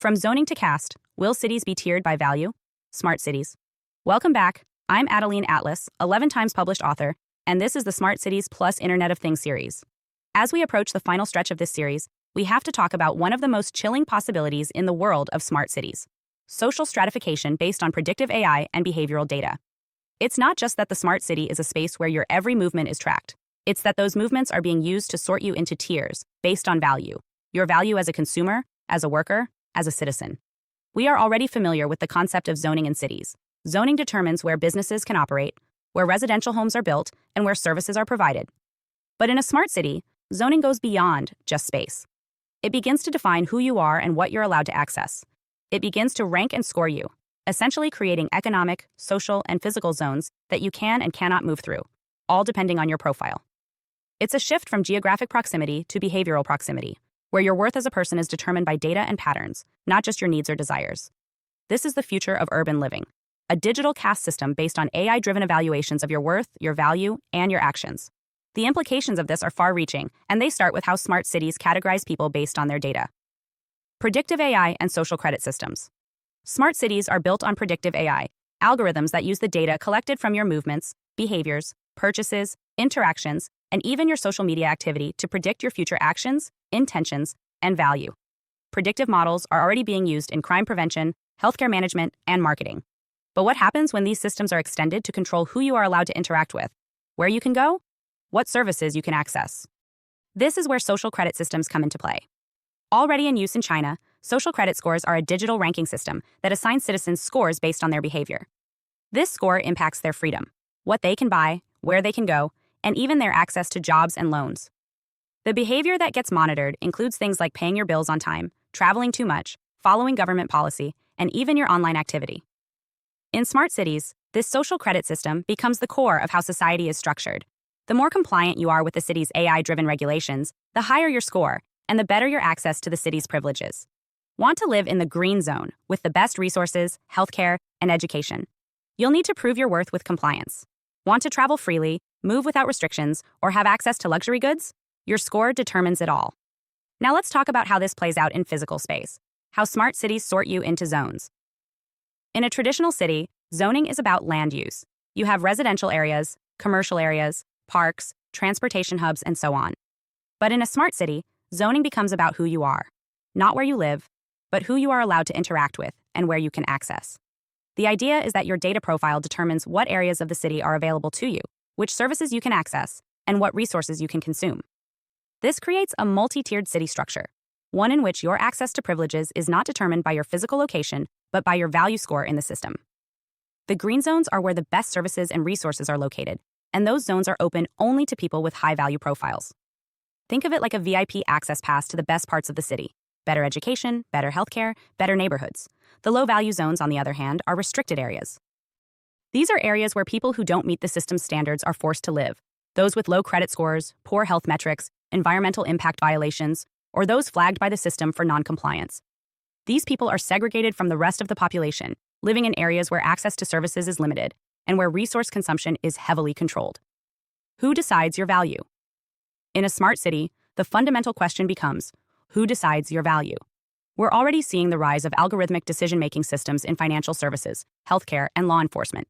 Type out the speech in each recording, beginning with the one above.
From zoning to caste, will cities be tiered by value? Smart cities. Welcome back. I'm Adeline Atlas, 11 times published author, and this is the Smart Cities Plus Internet of Things series. As we approach the final stretch of this series, we have to talk about one of the most chilling possibilities in the world of smart cities: social stratification based on predictive AI and behavioral data. It's not just that the smart city is a space where your every movement is tracked. It's that those movements are being used to sort you into tiers based on value. Your value as a consumer, as a worker, as a citizen. We are already familiar with the concept of zoning in cities. Zoning determines where businesses can operate, where residential homes are built, and where services are provided. But in a smart city, zoning goes beyond just space. It begins to define who you are and what you're allowed to access. It begins to rank and score you, essentially creating economic, social, and physical zones that you can and cannot move through, all depending on your profile. It's a shift from geographic proximity to behavioral proximity, where your worth as a person is determined by data and patterns, not just your needs or desires. This is the future of urban living, a digital caste system based on AI-driven evaluations of your worth, your value, and your actions. The implications of this are far-reaching, and they start with how smart cities categorize people based on their data. Predictive AI and social credit systems. Smart cities are built on predictive AI, algorithms that use the data collected from your movements, behaviors, purchases, interactions, and even your social media activity to predict your future actions, intentions, and value. Predictive models are already being used in crime prevention, healthcare management, and marketing. But what happens when these systems are extended to control who you are allowed to interact with, where you can go, what services you can access? This is where social credit systems come into play. Already in use in China, social credit scores are a digital ranking system that assigns citizens scores based on their behavior. This score impacts their freedom, what they can buy, where they can go, and even their access to jobs and loans. The behavior that gets monitored includes things like paying your bills on time, traveling too much, following government policy, and even your online activity. In smart cities, this social credit system becomes the core of how society is structured. The more compliant you are with the city's AI-driven regulations, the higher your score, and the better your access to the city's privileges. Want to live in the green zone with the best resources, healthcare, and education? You'll need to prove your worth with compliance. Want to travel freely, move without restrictions, or have access to luxury goods? Your score determines it all. Now let's talk about how this plays out in physical space, how smart cities sort you into zones. In a traditional city, zoning is about land use. You have residential areas, commercial areas, parks, transportation hubs, and so on. But in a smart city, zoning becomes about who you are. Not where you live, but who you are allowed to interact with and where you can access. The idea is that your data profile determines what areas of the city are available to you, which services you can access, and what resources you can consume. This creates a multi-tiered city structure, one in which your access to privileges is not determined by your physical location, but by your value score in the system. The green zones are where the best services and resources are located, and those zones are open only to people with high-value profiles. Think of it like a VIP access pass to the best parts of the city: better education, better healthcare, better neighborhoods. The low-value zones, on the other hand, are restricted areas. These are areas where people who don't meet the system's standards are forced to live, those with low credit scores, poor health metrics, environmental impact violations, or those flagged by the system for non-compliance. These people are segregated from the rest of the population, living in areas where access to services is limited and where resource consumption is heavily controlled. Who decides your value? In a smart city, the fundamental question becomes, who decides your value? We're already seeing the rise of algorithmic decision-making systems in financial services, healthcare, and law enforcement.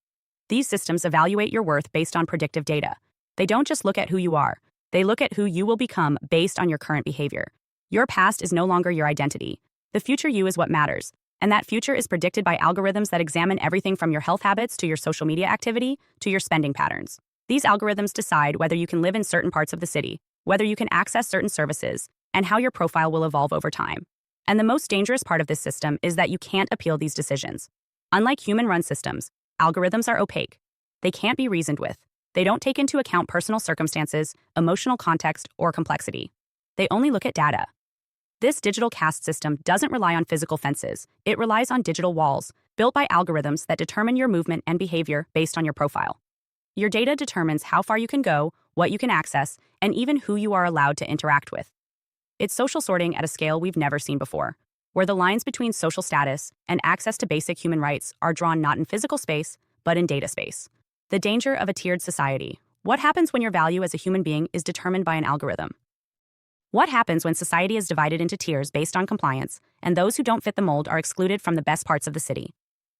These systems evaluate your worth based on predictive data. They don't just look at who you are. They look at who you will become based on your current behavior. Your past is no longer your identity. The future you is what matters, and that future is predicted by algorithms that examine everything from your health habits to your social media activity to your spending patterns. These algorithms decide whether you can live in certain parts of the city, whether you can access certain services, and how your profile will evolve over time. And the most dangerous part of this system is that you can't appeal these decisions. Unlike human-run systems, algorithms are opaque. They can't be reasoned with. They don't take into account personal circumstances, emotional context, or complexity. They only look at data. This digital caste system doesn't rely on physical fences. It relies on digital walls, built by algorithms that determine your movement and behavior based on your profile. Your data determines how far you can go, what you can access, and even who you are allowed to interact with. It's social sorting at a scale we've never seen before, where the lines between social status and access to basic human rights are drawn not in physical space, but in data space. The danger of a tiered society. What happens when your value as a human being is determined by an algorithm? What happens when society is divided into tiers based on compliance, and those who don't fit the mold are excluded from the best parts of the city?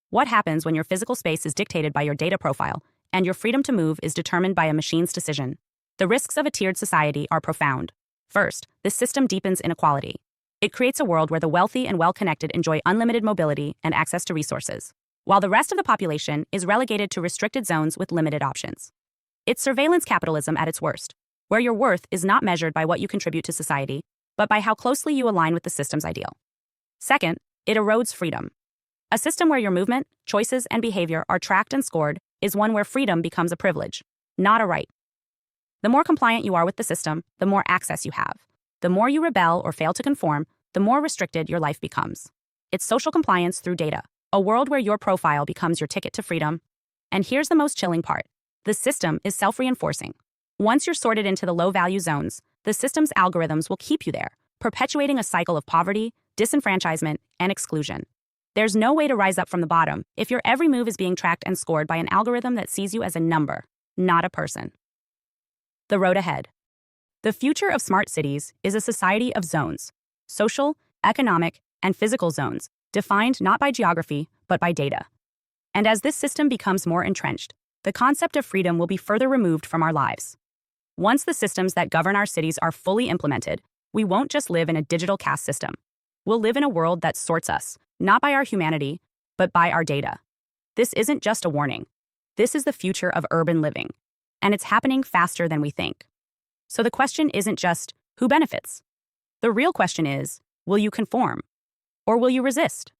What happens when your physical space is dictated by your data profile, and your freedom to move is determined by a machine's decision? The risks of a tiered society are profound. First, this system deepens inequality. It creates a world where the wealthy and well-connected enjoy unlimited mobility and access to resources, while the rest of the population is relegated to restricted zones with limited options. It's surveillance capitalism at its worst, where your worth is not measured by what you contribute to society, but by how closely you align with the system's ideal. Second, it erodes freedom. A system where your movement, choices, and behavior are tracked and scored is one where freedom becomes a privilege, not a right. The more compliant you are with the system, the more access you have. The more you rebel or fail to conform, the more restricted your life becomes. It's social compliance through data, a world where your profile becomes your ticket to freedom. And here's the most chilling part. The system is self-reinforcing. Once you're sorted into the low-value zones, the system's algorithms will keep you there, perpetuating a cycle of poverty, disenfranchisement, and exclusion. There's no way to rise up from the bottom if your every move is being tracked and scored by an algorithm that sees you as a number, not a person. The road ahead. The future of smart cities is a society of zones, social, economic, and physical zones, defined not by geography, but by data. And as this system becomes more entrenched, the concept of freedom will be further removed from our lives. Once the systems that govern our cities are fully implemented, we won't just live in a digital caste system. We'll live in a world that sorts us, not by our humanity, but by our data. This isn't just a warning. This is the future of urban living, and it's happening faster than we think. So the question isn't just, who benefits? The real question is, will you conform? Or will you resist?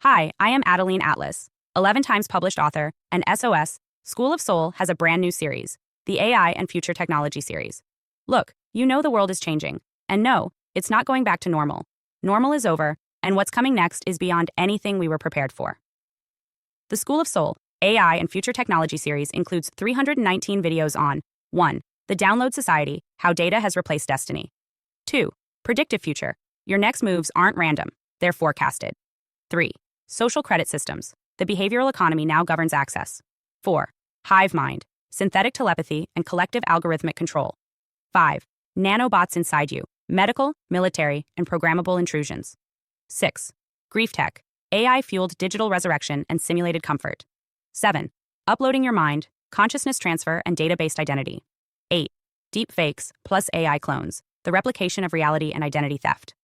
Hi, I am Adeline Atlas, 11 times published author, and SOS, School of Soul has a brand new series, the AI and Future Technology series. Look, you know the world is changing, and no, it's not going back to normal. Normal is over, and what's coming next is beyond anything we were prepared for. The School of Soul, AI and Future Technology series includes 319 videos on 1. The Download Society, How Data Has Replaced Destiny. 2. Predictive Future, Your Next Moves Aren't Random, They're Forecasted. 3. Social Credit Systems, The Behavioral Economy Now Governs Access. 4. Hive Mind, Synthetic Telepathy and Collective Algorithmic Control. 5. Nanobots Inside You, Medical, Military, and Programmable Intrusions. 6. Grief Tech, AI-fueled digital resurrection and simulated comfort. 7. Uploading Your Mind, Consciousness Transfer and Data-Based Identity. 8. Deep Fakes plus AI Clones, The Replication of Reality and Identity Theft.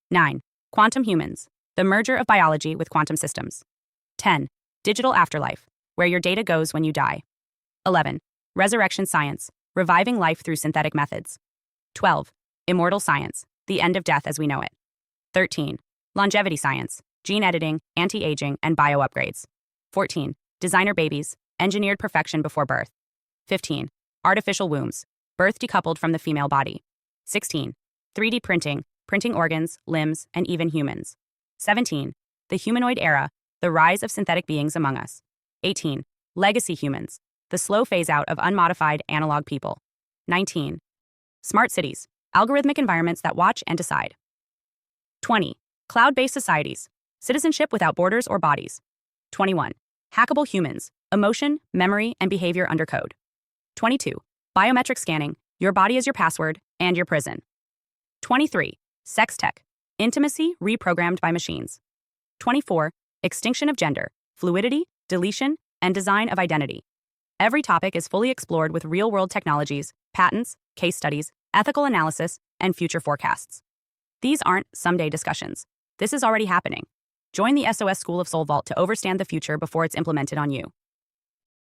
9. Quantum Humans, The Merger of Biology with Quantum Systems. 10. Digital Afterlife, Where Your Data Goes When You Die. 11. Resurrection Science, Reviving Life Through Synthetic Methods. 12. Immortal Science, The End of Death as We Know It. 13. Longevity Science, Gene Editing, Anti-Aging, and Bio-Upgrades. 14. Designer Babies, Engineered Perfection Before Birth. 15. Artificial Wombs, Birth Decoupled from the Female Body. 16. 3D Printing, Printing Organs, Limbs, and even humans. 17. The Humanoid Era, The Rise of Synthetic Beings Among Us. 18. Legacy Humans, The Slow Phase-Out of Unmodified Analog People. 19. Smart Cities, Algorithmic Environments That Watch and Decide. 20. Cloud-Based Societies, Citizenship Without Borders or Bodies. 21. Hackable Humans, Emotion, Memory, and Behavior Under Code. 22. Biometric Scanning, Your Body is Your Password and Your Prison. 23. Sex Tech, Intimacy Reprogrammed by Machines. 24. Extinction of Gender, Fluidity, Deletion, and Design of Identity. Every topic is fully explored with real-world technologies, patents, case studies, ethical analysis, and future forecasts. These aren't someday discussions. This is already happening. Join the SOS School of Soul Vault to overstand the future before it's implemented on you.